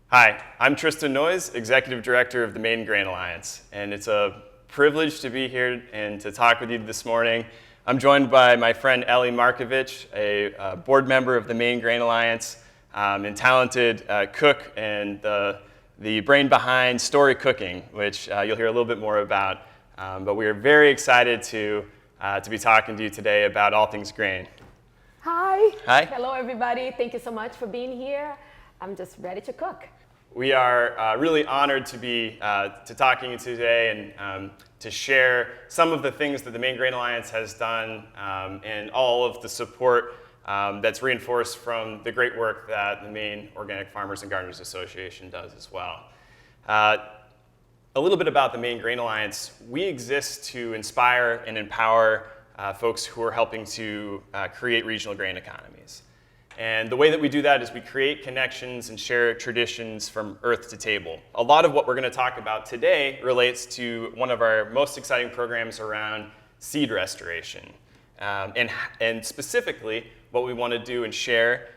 Hi, I'm Tristan Noyes, Executive Director of the Maine Grain Alliance, and it's a privilege to be here and to talk with you this morning. I'm joined by my friend Ellie Markovich, a board member of the Maine Grain Alliance, and talented cook and the brain behind Story Cooking, which you'll hear a little bit more about. But we are very excited to be talking to you today about all things grain. Hi. Hi. Hello, everybody. Thank you so much for being here. I'm just ready to cook. We are really honored to be talking to you today and to share some of the things that the Maine Grain Alliance has done and all of the support that's reinforced from the great work that the Maine Organic Farmers and Gardeners Association does as well. A little bit about the Maine Grain Alliance. We exist to inspire and empower folks who are helping to create regional grain economies. And the way that we do that is we create connections and share traditions from earth to table. A lot of what we're going to talk about today relates to one of our most exciting programs around seed restoration. And specifically, what we want to do and share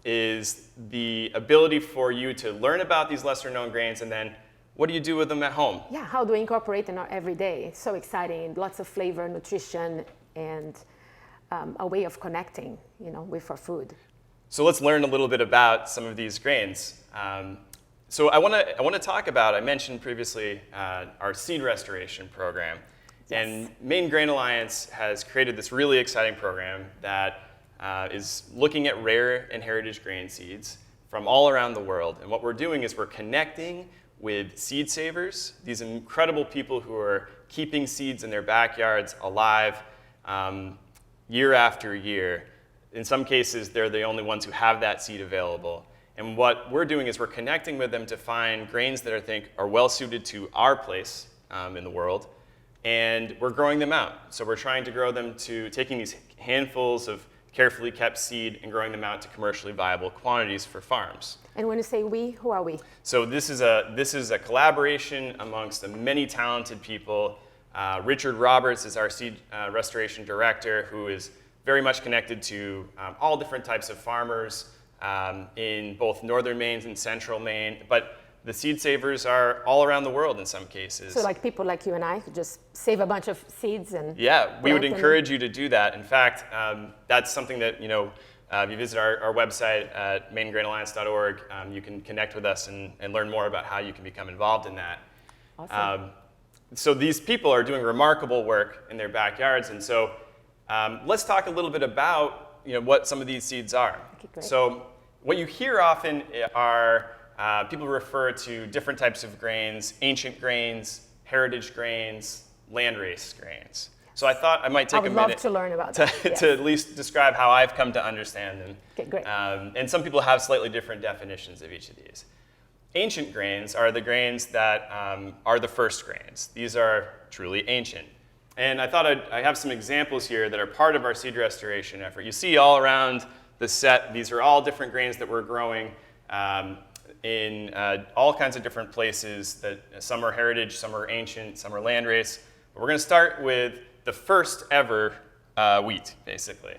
is the ability for you to learn about these lesser known grains and then what do you do with them at home? Yeah, how do we incorporate in our everyday? It's so exciting, lots of flavor, nutrition, and a way of connecting, with our food. So let's learn a little bit about some of these grains. So I want to talk about, I mentioned previously, our seed restoration program. Yes. And Maine Grain Alliance has created this really exciting program that is looking at rare and heritage grain seeds from all around the world. And what we're doing is we're connecting with seed savers, these incredible people who are keeping seeds in their backyards alive year after year. In some cases, they're the only ones who have that seed available. And what we're doing is we're connecting with them to find grains that I think are well suited to our place in the world, and we're growing them out. So we're trying to grow them to taking these handfuls of carefully kept seed and growing them out to commercially viable quantities for farms. And when you say we, who are we? So this is a collaboration amongst the many talented people. Richard Roberts is our seed restoration director, who is very much connected to all different types of farmers in both northern Maine and central Maine. But the seed savers are all around the world in some cases. So like people like you and I could just save a bunch of seeds and yeah, we would encourage you to do that. In fact, that's something that, if you visit our website at mainegrainalliance.org, you can connect with us and learn more about how you can become involved in that. Awesome. So these people are doing remarkable work in their backyards, and so let's talk a little bit about what some of these seeds are. Okay, great. So what you hear often are people refer to different types of grains: ancient grains, heritage grains, landrace grains. So I thought I might take a minute love to learn about that. Yes. to at least describe how I've come to understand them. Okay, great. And some people have slightly different definitions of each of these. Ancient grains are the grains that are the first grains. These are truly ancient. And I thought I have some examples here that are part of our seed restoration effort. You see all around the set, these are all different grains that we're growing in all kinds of different places. That some are heritage, some are ancient, some are landrace. But we're going to start with the first ever wheat, basically.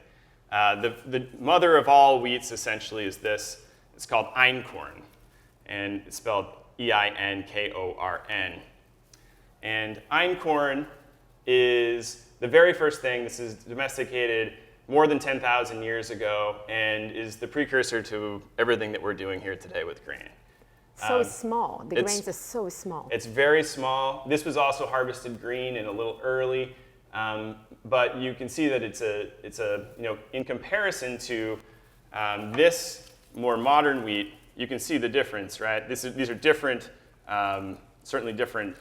The mother of all wheats, essentially, is this. It's called einkorn. And it's spelled E-I-N-K-O-R-N. And einkorn is the very first thing. This is domesticated more than 10,000 years ago and is the precursor to everything that we're doing here today with grain. So small. The grains are so small. It's very small. This was also harvested green and a little early, but you can see that it's a in comparison to this more modern wheat. You can see the difference, right? These are different, certainly different,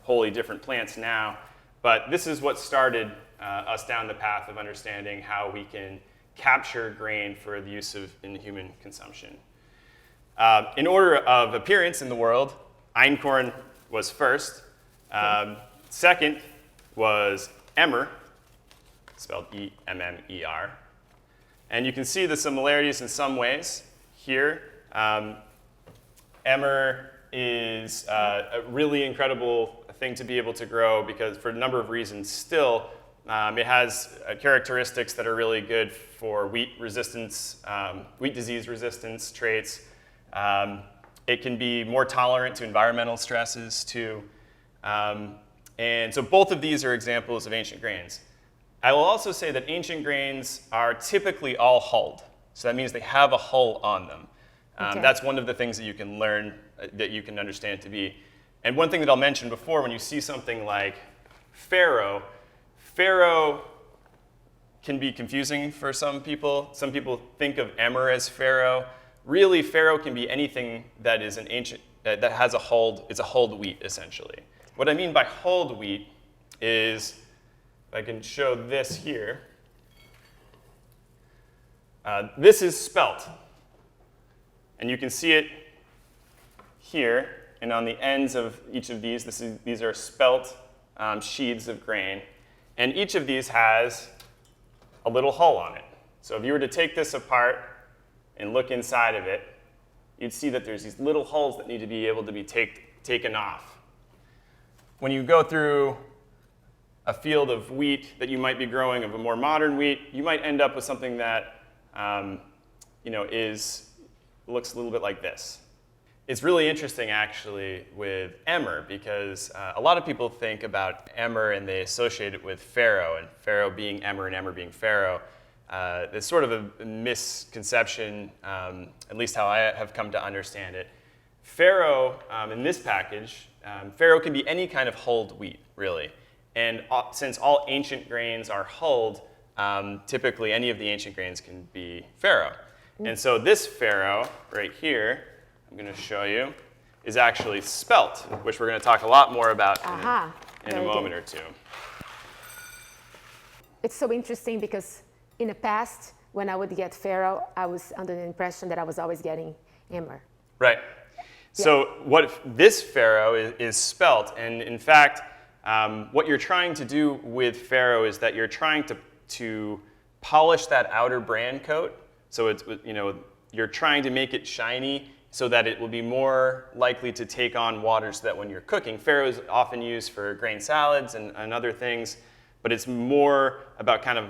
wholly different plants now, but this is what started us down the path of understanding how we can capture grain for the use in human consumption. In order of appearance in the world, einkorn was first. Second was emmer, spelled E-M-M-E-R. And you can see the similarities in some ways here. Emmer is a really incredible thing to be able to grow because for a number of reasons still, it has characteristics that are really good for wheat resistance, wheat disease resistance traits. It can be more tolerant to environmental stresses too. And so both of these are examples of ancient grains. I will also say that ancient grains are typically all hulled. So that means they have a hull on them. Okay. That's one of the things that you can learn, that you can understand to be. And one thing that I'll mention before, when you see something like farro can be confusing for some people. Some people think of emmer as farro. Really, farro can be anything that is an ancient, that has a hulled, it's a hulled wheat, essentially. What I mean by hulled wheat is, if I can show this here, this is spelt. And you can see it here, and on the ends of each of these, these are spelt sheaths of grain. And each of these has a little hull on it. So if you were to take this apart and look inside of it, you'd see that there's these little hulls that need to be able to be taken off. When you go through a field of wheat that you might be growing, of a more modern wheat, you might end up with something that looks a little bit like this. It's really interesting, actually, with emmer, because a lot of people think about emmer and they associate it with farro, and farro being emmer and emmer being farro. It's sort of a misconception, at least how I have come to understand it. Farro, in this package, farro can be any kind of hulled wheat, really. And since all ancient grains are hulled, typically any of the ancient grains can be farro. And so this farro right here, I'm going to show you, is actually spelt, which we're going to talk a lot more about in a moment or two. It's so interesting because in the past, when I would get farro, I was under the impression that I was always getting emmer. Right. So this farro is spelt, and in fact, what you're trying to do with farro is that you're trying to polish that outer bran coat. So it's, you're trying to make it shiny so that it will be more likely to take on water, so that when you're cooking, farro is often used for grain salads and other things, but it's more about kind of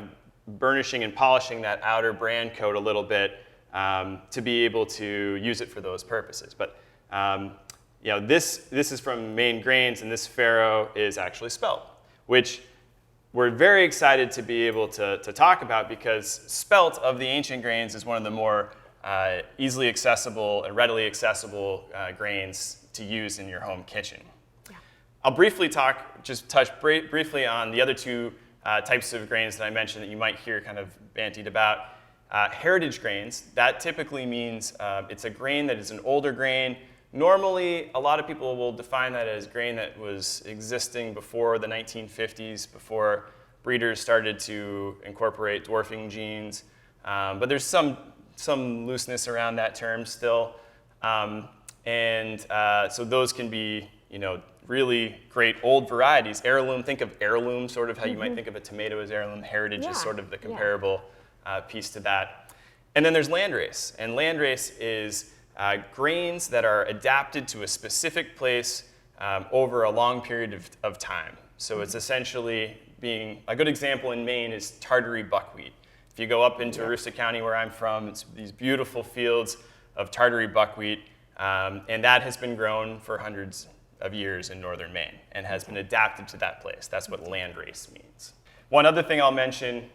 burnishing and polishing that outer bran coat a little bit to be able to use it for those purposes. But this is from Maine Grains, and this farro is actually spelt, which we're very excited to be able to talk about, because spelt of the ancient grains is one of the more easily accessible and readily accessible grains to use in your home kitchen. Yeah. I'll briefly touch briefly on the other two types of grains that I mentioned that you might hear kind of bandied about. Heritage grains, that typically means it's a grain that is an older grain. Normally, a lot of people will define that as grain that was existing before the 1950s, before breeders started to incorporate dwarfing genes. But there's some looseness around that term still. So those can be, really great old varieties. Heirloom, think of heirloom, sort of how you might think of a tomato as heirloom. Heritage is sort of the comparable piece to that. And then there's landrace. And landrace is grains that are adapted to a specific place over a long period of time. So it's essentially being, a good example in Maine is Tartary buckwheat. If you go up into Aroostook County, where I'm from, it's these beautiful fields of Tartary buckwheat, and that has been grown for hundreds of years in northern Maine and has been adapted to that place. That's what landrace means. One other thing I'll mention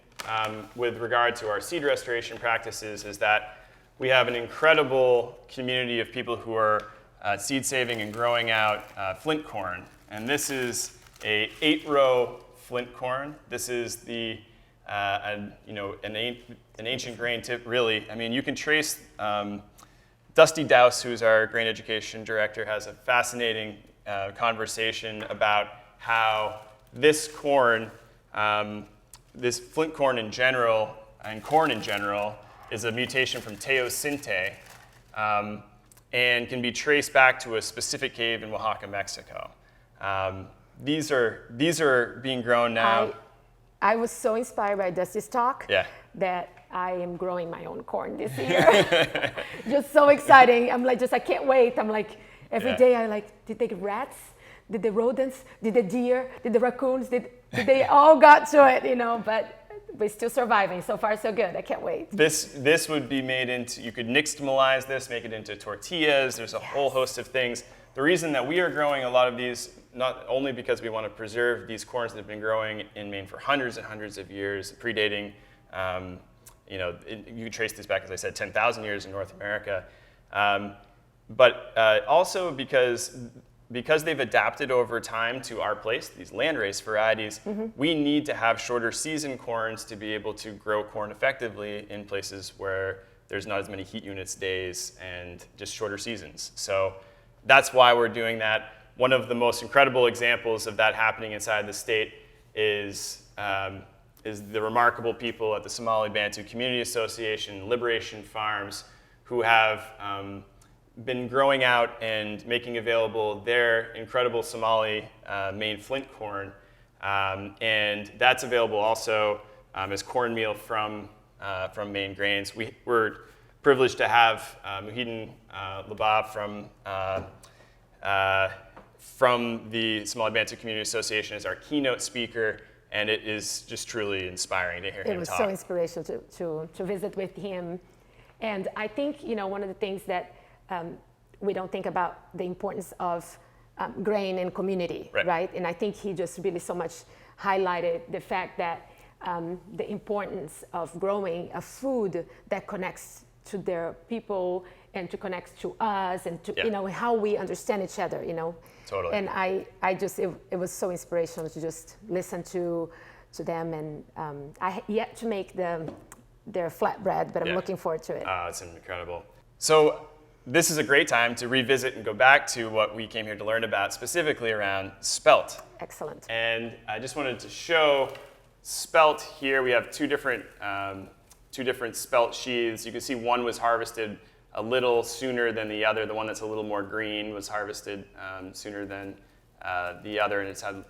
with regard to our seed restoration practices is that we have an incredible community of people who are seed saving and growing out flint corn. And this is a 8-row flint corn. This is an ancient grain tip, really. I mean, you can trace, Dusty Dowse, who's our grain education director, has a fascinating conversation about how this corn, this flint corn in general, and corn in general, is a mutation from teosinte, and can be traced back to a specific cave in Oaxaca, Mexico. These are being grown now. I was so inspired by Dusty's talk that I am growing my own corn this year. Just so exciting. I'm like, I can't wait. I'm like, every day I like, did they get rats? Did the rodents? Did the deer? Did the raccoons? Did they all got to it, But we're still surviving. So far, so good. I can't wait. This would be made into, you could nixtamalize this, make it into tortillas. There's a whole host of things. The reason that we are growing a lot of these, not only because we want to preserve these corns that have been growing in Maine for hundreds and hundreds of years, predating, you can trace this back, as I said, 10,000 years in North America, but also because they've adapted over time to our place, these landrace varieties, we need to have shorter season corns to be able to grow corn effectively in places where there's not as many heat units days and just shorter seasons. So that's why we're doing that. One of the most incredible examples of that happening inside the state is the remarkable people at the Somali Bantu Community Association, Liberation Farms, who have been growing out and making available their incredible Somali Maine flint corn. And that's available also as cornmeal from Maine Grains. We're privileged to have Muhyiddin Labab from the Somali Bantu Community Association as our keynote speaker, and it is just truly inspiring to hear him talk. It was so inspirational to visit with him. And I think, one of the things that we don't think about the importance of grain and community, right? And I think he just really so much highlighted the fact that the importance of growing a food that connects to their people and to connect to us and to how we understand each other, Totally. And it was so inspirational to just listen to them, and I yet to make their flatbread, but I'm looking forward to it. It's incredible. So this is a great time to revisit and go back to what we came here to learn about, specifically around spelt. Excellent. And I just wanted to show spelt here. We have two different spelt sheaths. You can see one was harvested a little sooner than the other. The one that's a little more green was harvested sooner than the other, and it's had.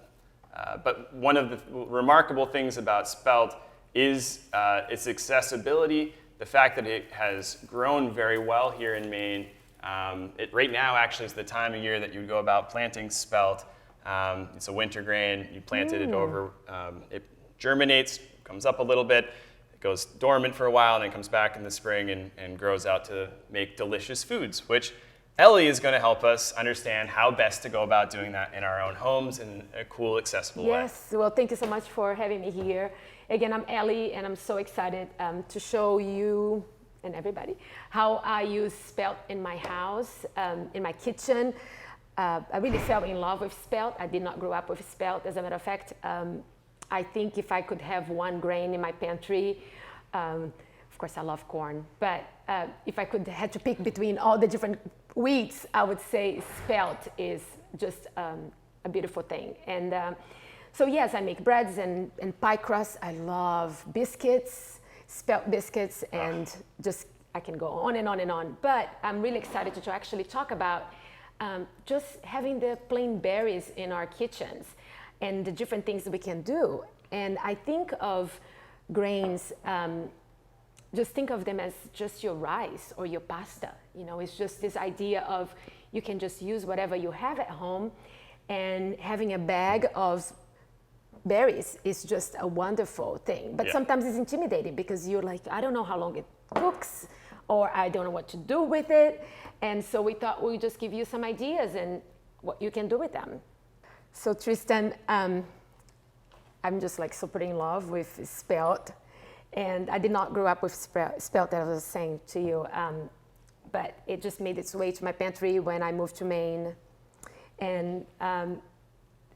But one of the remarkable things about spelt is its accessibility. The fact that it has grown very well here in Maine. Right now, actually, is the time of year that you would go about planting spelt. It's a winter grain. You planted it over. It germinates, comes up a little bit. Goes dormant for a while and then comes back in the spring and grows out to make delicious foods, which Ellie is going to help us understand how best to go about doing that in our own homes in a cool, accessible way. Yes, well, thank you so much for having me here. Again, I'm Ellie, and I'm so excited to show you and everybody how I use spelt in my house, in my kitchen. I really fell in love with spelt. I did not grow up with spelt. As a matter of fact, I think if I could have one grain in my pantry, of course I love corn, but if I had to pick between all the different wheats, I would say spelt is just a beautiful thing. And so yes, I make breads and pie crusts. I love biscuits, spelt biscuits, and I can go on and on and on. But I'm really excited to actually talk about just having the plain berries in our kitchens and the different things that we can do. And I think of grains, just think of them as just your rice or your pasta. It's just this idea of you can just use whatever you have at home, and having a bag of berries is just a wonderful thing. But sometimes it's intimidating because you're like, I don't know how long it cooks, or I don't know what to do with it. And so we thought we'd just give you some ideas and what you can do with them. So Tristan, I'm just like super in love with spelt, and I did not grow up with spelt, as I was saying to you, but it just made its way to my pantry when I moved to Maine, and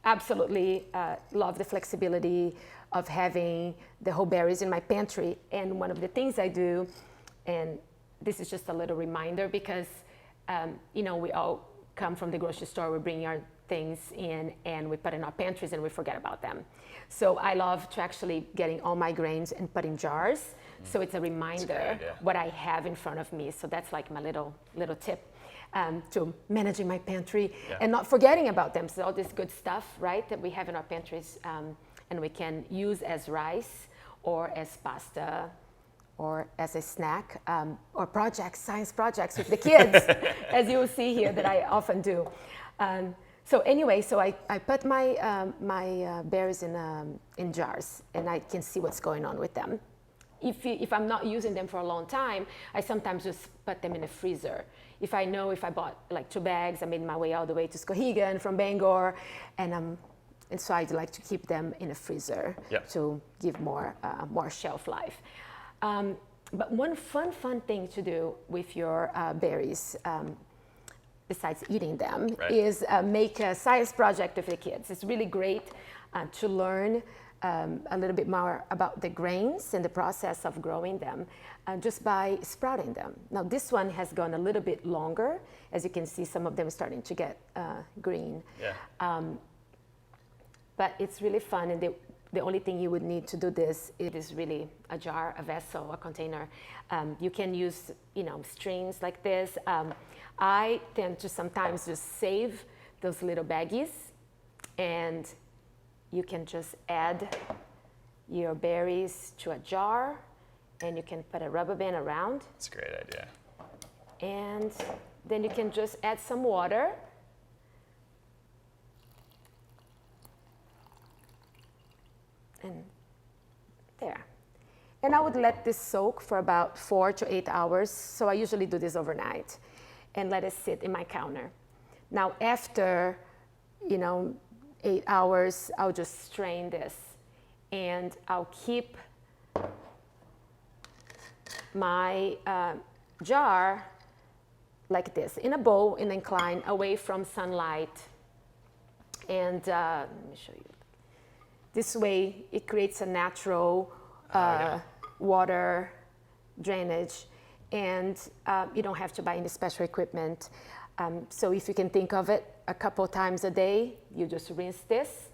absolutely love the flexibility of having the whole berries in my pantry. And one of the things I do, and this is just a little reminder because we all come from the grocery store, we bring our things in and we put in our pantries and we forget about them. So I love to actually getting all my grains and put in jars. So it's a reminder what I have in front of me. So that's like my little tip to managing my pantry and not forgetting about them. So all this good stuff, right, that we have in our pantries, and we can use as rice or as pasta or as a snack, or science projects with the kids, as you will see here that I often do. So anyway, so I put my berries in jars, and I can see what's going on with them. If I'm not using them for a long time, I sometimes just put them in a freezer. If I bought like 2 bags, I made my way all the way to Skowhegan from Bangor, and so I'd like to keep them in a freezer to give more shelf life. But one fun thing to do with your berries, besides eating them, is make a science project with the kids. It's really great to learn a little bit more about the grains and the process of growing them just by sprouting them. Now this one has gone a little bit longer. As you can see, some of them are starting to get green. Yeah. But it's really fun, and the only thing you would need to do this, it is really a jar, a vessel, a container. You can use, strings like this. I tend to sometimes just save those little baggies, and you can just add your berries to a jar, and you can put a rubber band around. That's a great idea. And then you can just add some water. And there. And I would let this soak for about 4 to 8 hours. So I usually do this overnight and let it sit in my counter. Now after, 8 hours, I'll just strain this, and I'll keep my jar like this, in a bowl, in an incline, away from sunlight. And let me show you. This way, it creates a natural water drainage, and you don't have to buy any special equipment. So if you can think of it, a couple times a day, you just rinse this,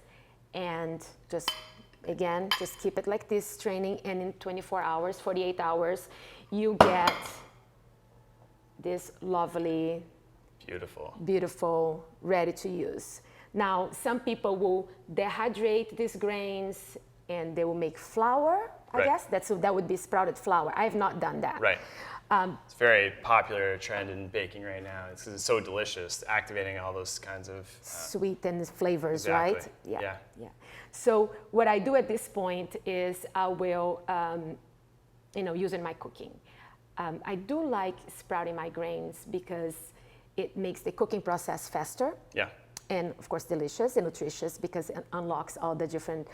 and just keep it like this, straining, and in 24 hours, 48 hours, you get this lovely, beautiful, ready to use. Now, some people will dehydrate these grains and they will make flour, I guess. That would be sprouted flour. I have not done that. Right. It's a very popular trend in baking right now. It's so delicious, activating all those kinds of sweet and flavors, exactly. Right? Yeah. So what I do at this point is I will, use in my cooking. I do like sprouting my grains because it makes the cooking process faster. Yeah. And of course delicious and nutritious because it unlocks all the different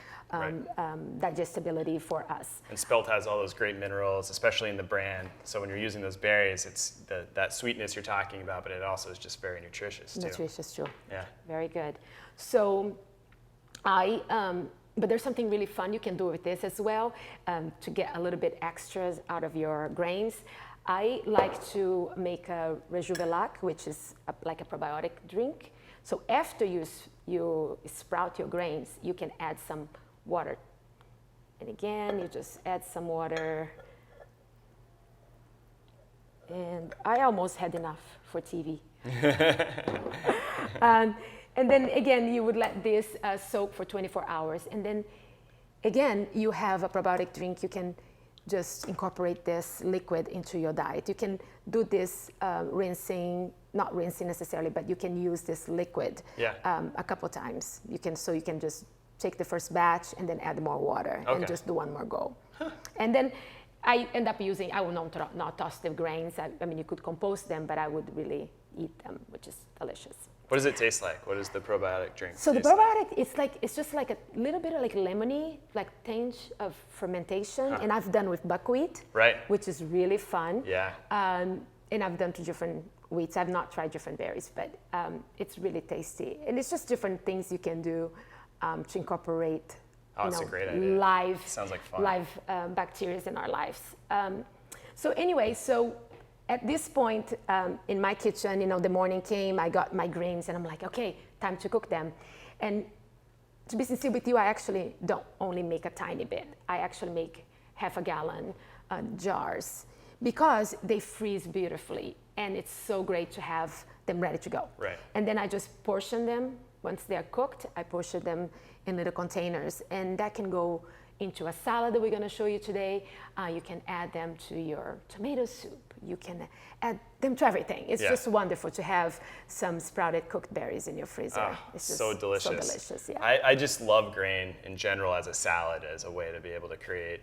digestibility for us. And spelt has all those great minerals, especially in the bran. So when you're using those berries, it's that sweetness you're talking about, but it also is just very nutritious too. Nutritious too. Yeah. Very good. So but there's something really fun you can do with this as well to get a little bit extras out of your grains. I like to make a Rejuvelac, which is like a probiotic drink. So after you sprout your grains, you can add some water. And again, you just add some water. And I almost had enough for TV. And then again, you would let this soak for 24 hours. And then again, you have a probiotic drink. You can just incorporate this liquid into your diet. You can do this rinsing, not rinsing necessarily, but you can use this liquid a couple times. You can just take the first batch and then add more water and just do one more go. And then I end up using, I will not toss the grains. I mean, you could compost them, but I would really eat them, which is delicious. What does it taste like? What does the probiotic drink So the taste probiotic, it's just like a little bit of like lemony, like tinge of fermentation. And I've done with buckwheat, which is really fun. Yeah. And I've done to different wheats. I've not tried different berries, but it's really tasty. And it's just different things you can do to incorporate a great idea. live, sounds like fun. live bacteria in our lives. So anyway, at this point in my kitchen, the morning came, I got my grains, and I'm like, okay, time to cook them. And to be sincere with you, I actually don't only make a tiny bit. I actually make half a gallon jars because they freeze beautifully, and it's so great to have them ready to go. Right. And then I just portion them. Once they're cooked, I portion them in little containers, and that can go into a salad that we're going to show you today. You can add them to your tomato soup. You can add them to everything. It's just wonderful to have some sprouted cooked berries in your freezer. It's just so delicious. So delicious, yeah. I just love grain in general as a salad, as a way to be able to create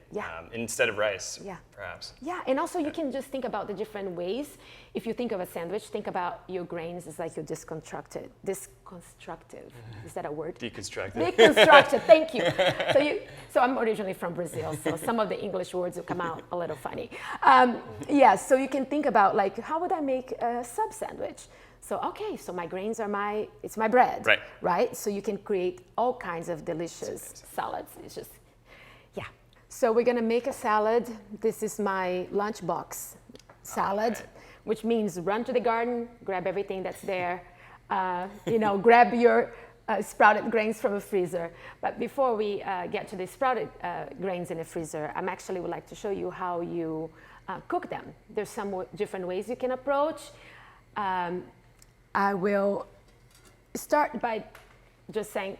instead of rice, perhaps. Yeah, and also you can just think about the different ways. If you think of a sandwich, think about your grains as like you're deconstructive. Is that a word? Deconstructed. Deconstructed, thank you. So I'm originally from Brazil, so some of the English words will come out a little funny. So you can think about like, how would I make a sub sandwich? So, so my grains are it's my bread, right? So you can create all kinds of delicious salads. It's just, So we're gonna make a salad. This is my lunchbox salad, which means run to the garden, grab everything that's there, grab your sprouted grains from a freezer. But before we get to the sprouted grains in the freezer, I actually would like to show you how you cook them. There's some different ways you can approach. I will start by just saying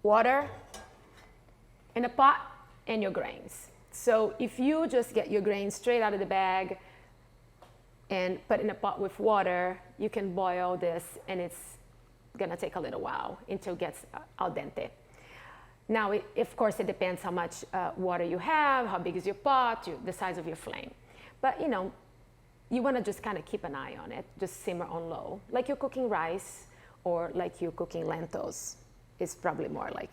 water in a pot and your grains. So if you just get your grains straight out of the bag and put in a pot with water, you can boil this and it's gonna take a little while until it gets al dente. Now, of course, it depends how much water you have, how big is your pot, the size of your flame. But you wanna just kind of keep an eye on it, just simmer on low. Like you're cooking rice or like you're cooking lentils. It's probably more like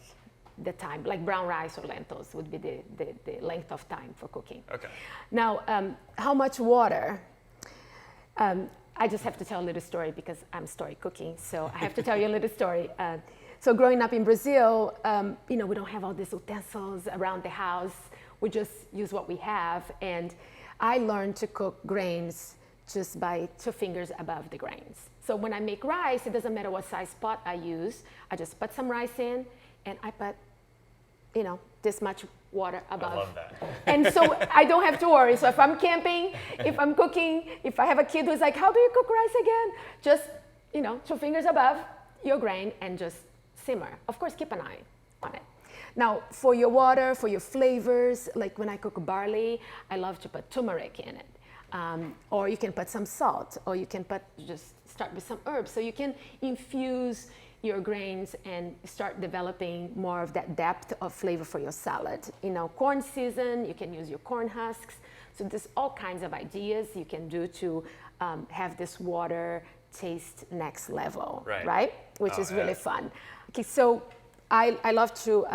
the time, like brown rice or lentils would be the length of time for cooking. Okay. Now, how much water? I just have to tell a little story because I'm story cooking, so I have to tell you a little story. So growing up in Brazil, we don't have all these utensils around the house. We just use what we have, and I learned to cook grains just by 2 fingers above the grains. So when I make rice, it doesn't matter what size pot I use. I just put some rice in, and I put, this much water above. I love that. And so I don't have to worry. So if I'm camping, if I'm cooking, if I have a kid who's like, how do you cook rice again? Just, 2 fingers above your grain and just simmer. Of course, keep an eye on it. Now, for your water, for your flavors, like when I cook barley, I love to put turmeric in it. Or you can put some salt, or you can just start with some herbs. So you can infuse your grains and start developing more of that depth of flavor for your salad. Corn season, you can use your corn husks. So there's all kinds of ideas you can do to have this water taste next level, right? Which is really fun. Okay, so I love to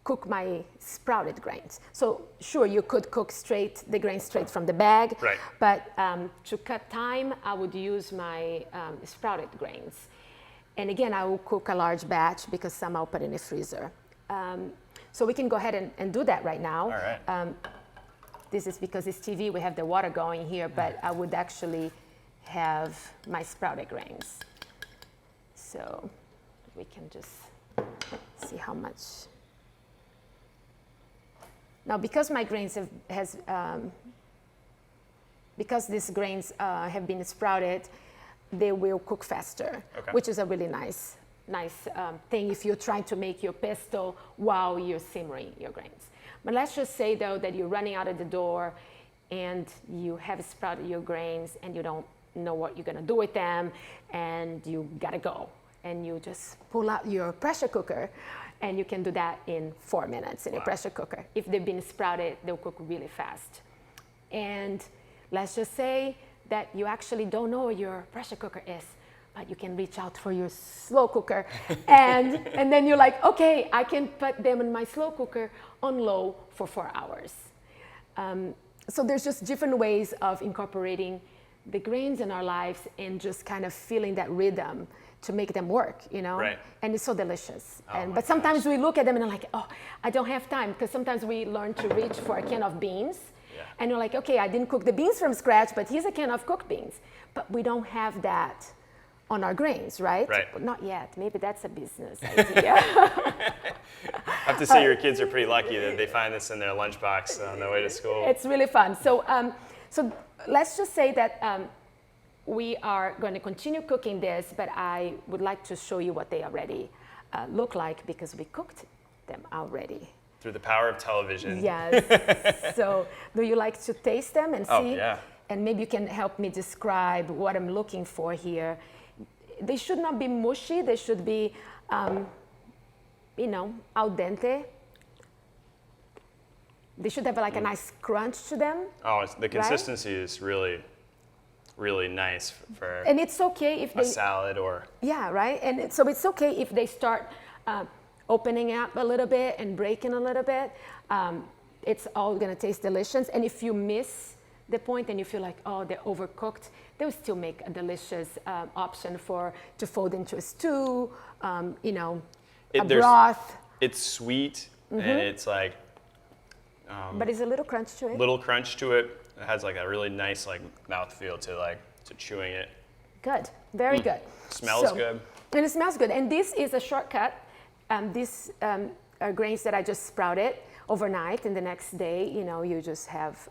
cook my sprouted grains. So sure, you could cook the grains straight from the bag, but to cut time, I would use my sprouted grains. And again, I will cook a large batch because some I'll put in the freezer. So we can go ahead and do that right now. All right. This is because it's TV, we have the water going here, but I would actually have my sprouted grains. So we can just see how much. Now, because my grains because these grains have been sprouted, they will cook faster, which is a really nice thing if you're trying to make your pesto while you're simmering your grains. But let's just say, though, that you're running out of the door and you have sprouted your grains and you don't know what you're going to do with them and you got to go. And you just pull out your pressure cooker and you can do that in 4 minutes in a pressure cooker. If they've been sprouted, they'll cook really fast. And let's just say that you actually don't know where your pressure cooker is, but you can reach out for your slow cooker. And then you're like, okay, I can put them in my slow cooker on low for 4 hours. So there's just different ways of incorporating the grains in our lives and just kind of feeling that rhythm to make them work, Right. And it's so delicious. But sometimes we look at them and I'm like, oh, I don't have time, because sometimes we learn to reach for a can of beans. And you're like, okay, I didn't cook the beans from scratch, but here's a can of cooked beans. But we don't have that on our grains, right? Right. Not yet. Maybe that's a business idea. I have to say your kids are pretty lucky that they find this in their lunchbox on their way to school. It's really fun. So let's just say that we are going to continue cooking this, but I would like to show you what they already look like because we cooked them already. Through the power of television. Yes. So do you like to taste them and see? Oh, yeah. and maybe you can help me describe what I'm looking for here. They should not be mushy. They should be, you know, al dente. They should have like a nice crunch to them. Oh, the consistency is really, really nice for and it's okay if a salad or... Yeah, right? And so it's okay if they start opening up a little bit and breaking a little bit. It's all going to taste delicious. And if you miss the point and you feel like, oh, they're overcooked, they'll still make a delicious option to fold into a stew, you know, a broth. It's sweet, and it's like... but it's a little crunch to it. Little crunch to it. It has like a really nice like mouthfeel to chewing it. Good, very good. Smells good. And it smells good. And this is a shortcut. These are grains that I just sprouted overnight, and the next day, you know, you just have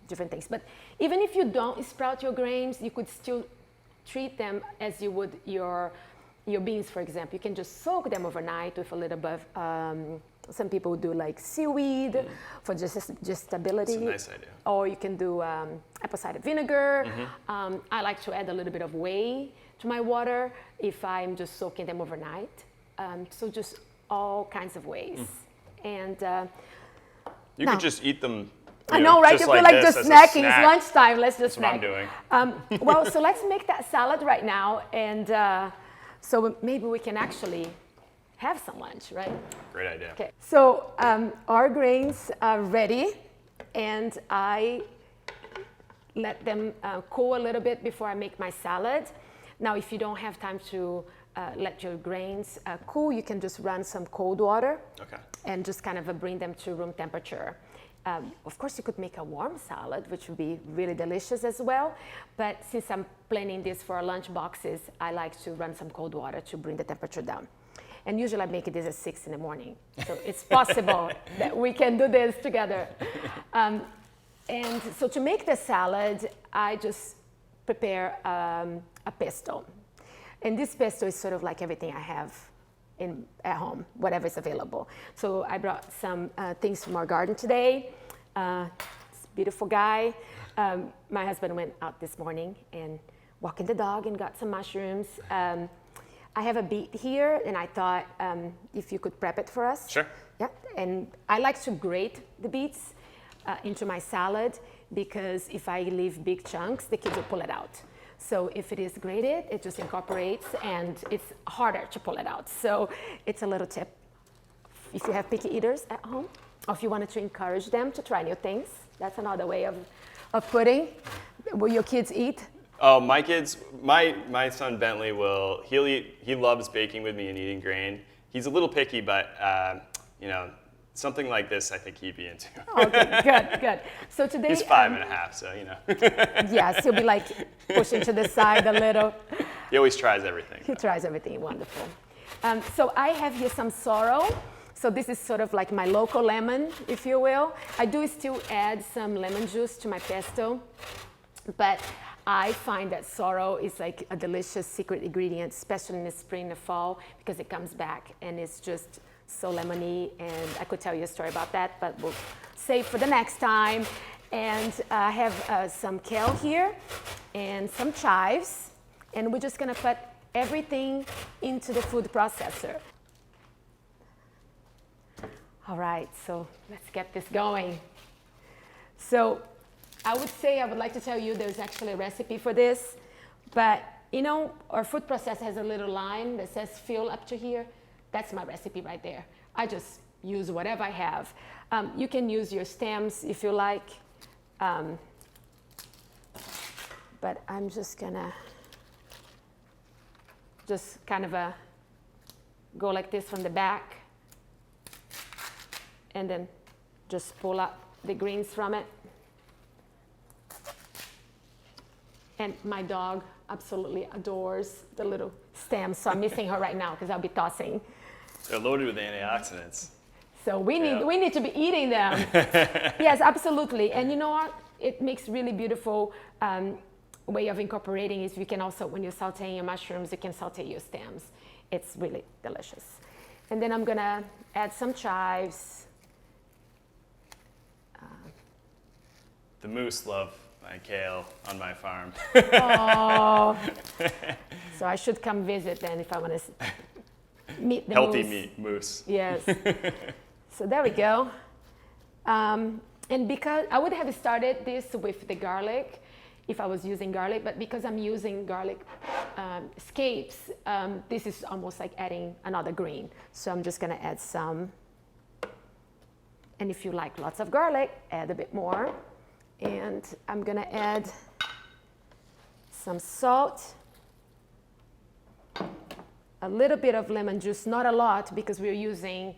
different things. But even if you don't sprout your grains, you could still treat them as you would your beans, for example. You can just soak them overnight with a little bit of, some people do like seaweed for just stability. It's a nice idea. Or you can do apple cider vinegar. I like to add a little bit of whey to my water if I'm just soaking them overnight. So just all kinds of ways. And you could just eat them. I know, right? You feel like just snacking. It's lunchtime. Let's just snack. That's what I'm doing. Well, so let's make that salad right now, and so maybe we can actually have some lunch, right? Great idea. Okay. So our grains are ready, and I let them cool a little bit before I make my salad. Now, if you don't have time to let your grains cool, you can just run some cold water and just kind of bring them to room temperature. Of course, you could make a warm salad, which would be really delicious as well. But since I'm planning this for lunch boxes, I like to run some cold water to bring the temperature down. And usually I make this at 6 in the morning. So it's possible that we can do this together. And so to make the salad, I just prepare a pesto. And this pesto is sort of like everything I have at home, whatever is available. So I brought some things from our garden today. This beautiful guy. My husband went out this morning and walking the dog and got some mushrooms. I have a beet here, and I thought if you could prep it for us. Sure. Yeah, and I like to grate the beets into my salad because if I leave big chunks, the kids will pull it out. So if it is grated, it just incorporates, and it's harder to pull it out. So it's a little tip. If you have picky eaters at home, or if you wanted to encourage them to try new things, that's another way of putting. Will your kids eat? Oh, my kids, my son Bentley he loves baking with me and eating grain. He's a little picky, but you know, something like this I think he'd be into. Okay, good. So today he's 5.5, so you know. Yes, he'll be like pushing to the side a little. He always tries everything. He tries everything, wonderful. So I have here some sorrel. So this is sort of like my local lemon, if you will. I do still add some lemon juice to my pesto, but I find that sorrel is like a delicious secret ingredient, especially in the spring and the fall, because it comes back and it's just so lemony. And I could tell you a story about that, but we'll save for the next time. And I have some kale here and some chives, and we're just gonna put everything into the food processor. All right, so let's get this going. So I would like to tell you there's actually a recipe for this, but you know, our food processor has a little line that says fill up to here. That's my recipe right there. I just use whatever I have. You can use your stems if you like, but I'm just gonna kind of go like this from the back, and then just pull up the greens from it. And my dog absolutely adores the little stems, so I'm missing her right now because I'll be tossing. They're loaded with antioxidants. So we need to be eating them. Yes, absolutely. And you know what? It makes really beautiful way of incorporating is you can also, when you're sauteing your mushrooms, you can saute your stems. It's really delicious. And then I'm gonna add some chives. The moose love my kale on my farm. Oh, so I should come visit then if I want to meet the Healthy moose. meat, moose. Yes. So there we go. And because I would have started this with the garlic if I was using garlic, but because I'm using garlic scapes, this is almost like adding another green. So I'm just gonna add some. And if you like lots of garlic, add a bit more. And I'm gonna add some salt, a little bit of lemon juice, not a lot because we're using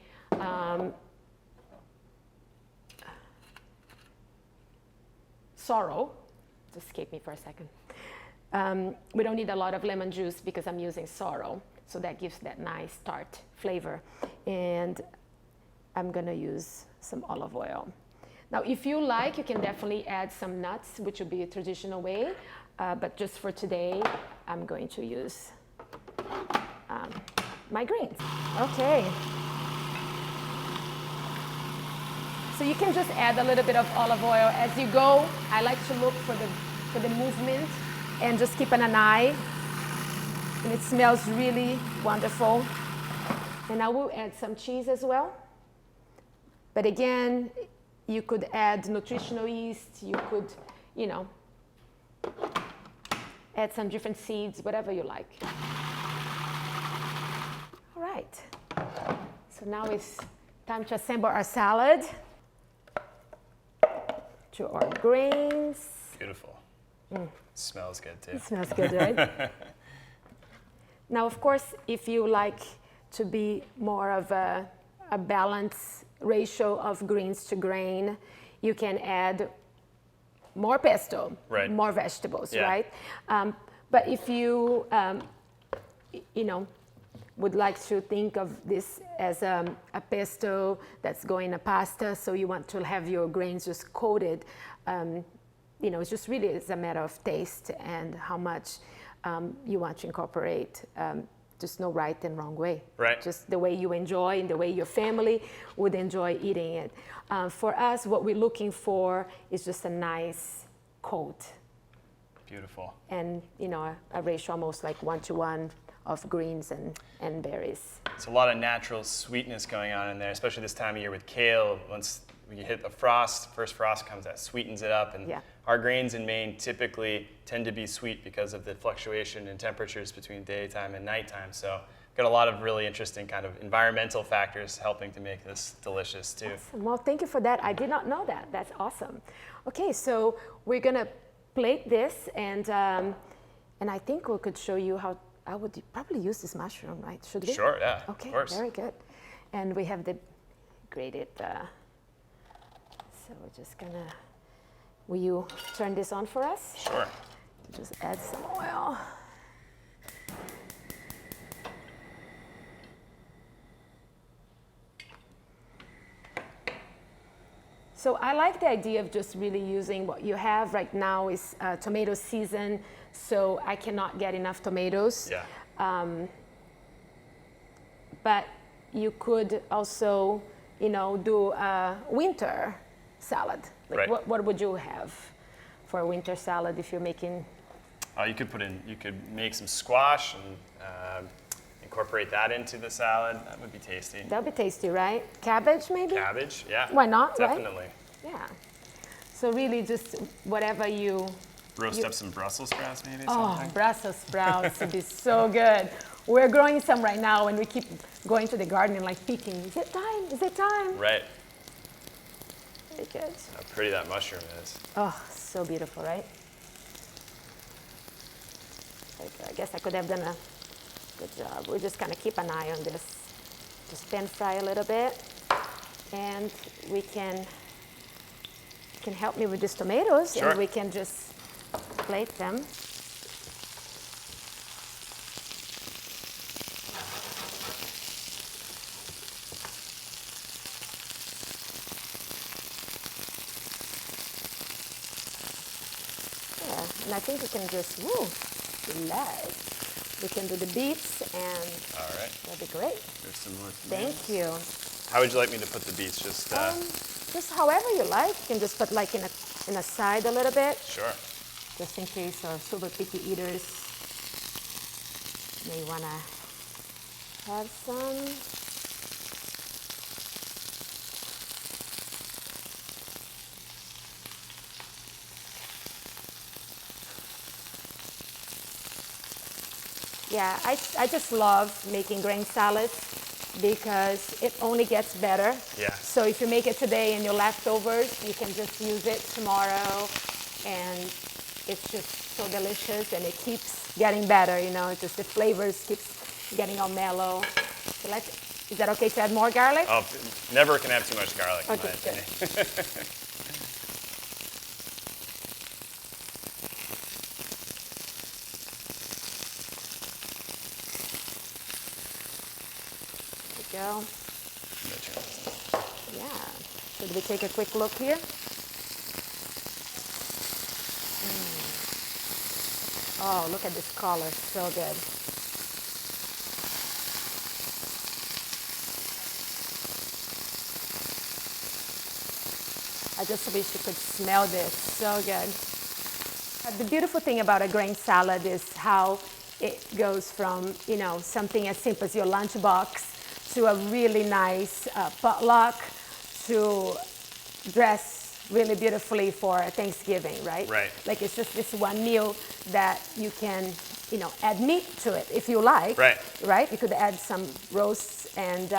sorrel. Just escaped me for a second. We don't need a lot of lemon juice because I'm using sorrel, so that gives that nice tart flavor. And I'm gonna use some olive oil. Now, if you like, you can definitely add some nuts, which would be a traditional way, but just for today, I'm going to use my greens. Okay. So you can just add a little bit of olive oil as you go. I like to look for the movement and just keep an eye. And it smells really wonderful. And I will add some cheese as well. But again, you could add nutritional yeast. You could, add some different seeds, whatever you like. All right. So now it's time to assemble our salad. To our grains. Beautiful. Smells good too. It smells good, right? Now, of course, if you like to be more of a balanced ratio of greens to grain, you can add more pesto, right. More vegetables, yeah. Right? But if you, would like to think of this as a pesto that's going in a pasta, so you want to have your grains just coated, it's just really it's a matter of taste and how much you want to incorporate. Just no right and wrong way. Right. Just the way you enjoy and the way your family would enjoy eating it. For us, what we're looking for is just a nice coat. Beautiful. And, a ratio almost like 1-to-1 of greens and berries. It's a lot of natural sweetness going on in there, especially this time of year with kale. Once you hit the frost, first frost comes, that sweetens it up. And yeah. Our grains in Maine typically tend to be sweet because of the fluctuation in temperatures between daytime and nighttime. So got a lot of really interesting kind of environmental factors helping to make this delicious too. Awesome. Well, thank you for that. I did not know that. That's awesome. Okay, so we're gonna plate this, and I think we could show you how. I would probably use this mushroom, right? Should we? Sure, yeah. Okay, of course. Very good. And we have the grated, so we're just gonna, will you turn this on for us? Sure. Just add some oil. So I like the idea of just really using what you have right now is tomato season, so I cannot get enough tomatoes. Yeah. But you could also, do a winter salad. Like right. What would you have for a winter salad if you're making? You could make some squash and incorporate that into the salad. That would be tasty. That would be tasty, right? Cabbage, maybe? Cabbage, yeah. Why not, Definitely. Right? Yeah. So really just whatever you... Roast up some Brussels sprouts, maybe, something? Oh, Brussels sprouts would be so good. We're growing some right now, and we keep going to the garden and like picking. Is it time? Is it time? Right. Very good. How pretty that mushroom is. Oh, so beautiful, right? I guess I could have done a good job. We're just gonna keep an eye on this. Just pan fry a little bit, and we can help me with these tomatoes, sure. And we can just plate them. Yeah, and I think we can just, relax. We can do the beets, and all right. That'd be great. There's some more tomatoes. Thank you. How would you like me to put the beets? Just however you like. You can just put like in a in the side a little bit. Sure. Just in case our super picky eaters may want to have some. Yeah, I just love making grain salads because it only gets better. Yeah. So if you make it today and your leftovers, you can just use it tomorrow, and it's just so delicious, and it keeps getting better. You know, just the flavors keeps getting all mellow. So is that okay to add more garlic? Oh, never can have too much garlic. Okay, in my opinion. good. Go. Yeah. Should we take a quick look here? Oh, look at this color. So good. I just wish you could smell this. So good. The beautiful thing about a grain salad is how it goes from, you know, something as simple as your lunchbox to a really nice potluck, to dress really beautifully for Thanksgiving, right? Right. Like it's just this one meal that you can, you know, add meat to it if you like. Right. Right? You could add some roasts and,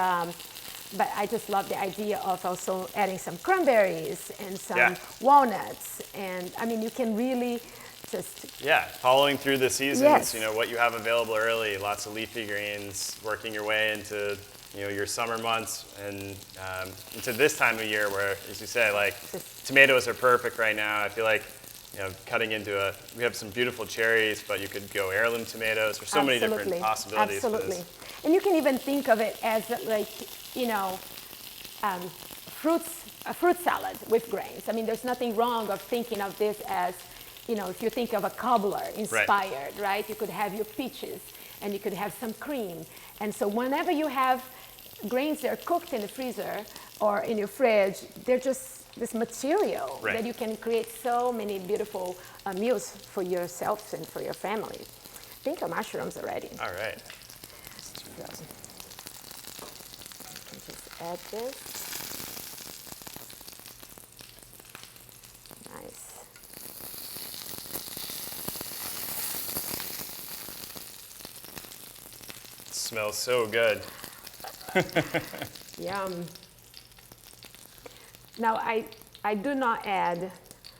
but I just love the idea of also adding some cranberries and some walnuts. And I mean, you can really just... Yeah, following through the seasons, Yes. you know, what you have available early, lots of leafy greens, working your way into, you know, your summer months and into this time of year where, as you say, like tomatoes are perfect right now. I feel like, you know, cutting into we have some beautiful cherries, but you could go heirloom tomatoes. There's so many different possibilities. Absolutely. For this. And you can even think of it as like, you know, a fruit salad with grains. I mean, there's nothing wrong of thinking of this as, you know, if you think of a cobbler inspired, right? You could have your peaches and you could have some cream. And so whenever you have grains that are cooked in the freezer or in your fridge, they're just this material that you can create so many beautiful meals for yourself and for your family. I think our mushrooms are ready. All right. So, just add this. Nice. It smells so good. Yum. Now, I do not add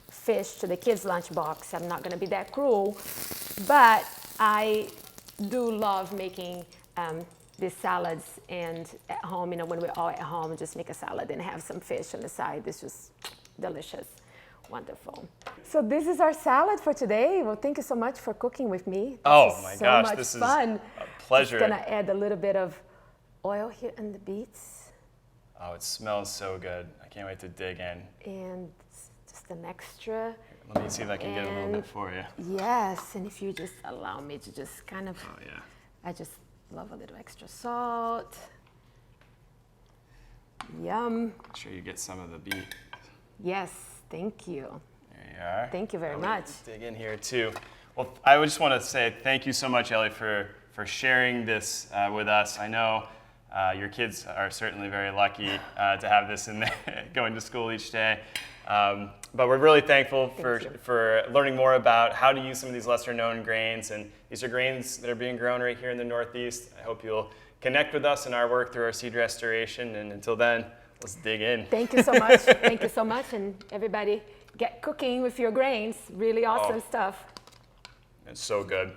fish to the kids' lunchbox. I'm not going to be that cruel, but I do love making these salads, and at home, you know, when we're all at home, just make a salad and have some fish on the side. It's just delicious. Wonderful. So this is our salad for today. Well, thank you so much for cooking with me. Gosh, this is fun. a pleasure. I'm going to add a little bit of oil here in the beets. Oh, it smells so good. I can't wait to dig in. And just an extra. Let me see if I can get a little bit for you. Yes, and if you just allow me to just kind of, Oh, yeah. I just love a little extra salt. Yum. Make sure you get some of the beet. Yes, thank you. There you are. Thank you very much. Dig in here too. Well, I would just want to say thank you so much, Ellie, for sharing this with us. I know your kids are certainly very lucky to have this in there, going to school each day. But we're really thankful for learning more about how to use some of these lesser known grains. And these are grains that are being grown right here in the Northeast. I hope you'll connect with us in our work through our seed restoration. And until then, let's dig in. Thank you so much. Thank you so much. And everybody, get cooking with your grains. Really awesome stuff. It's so good.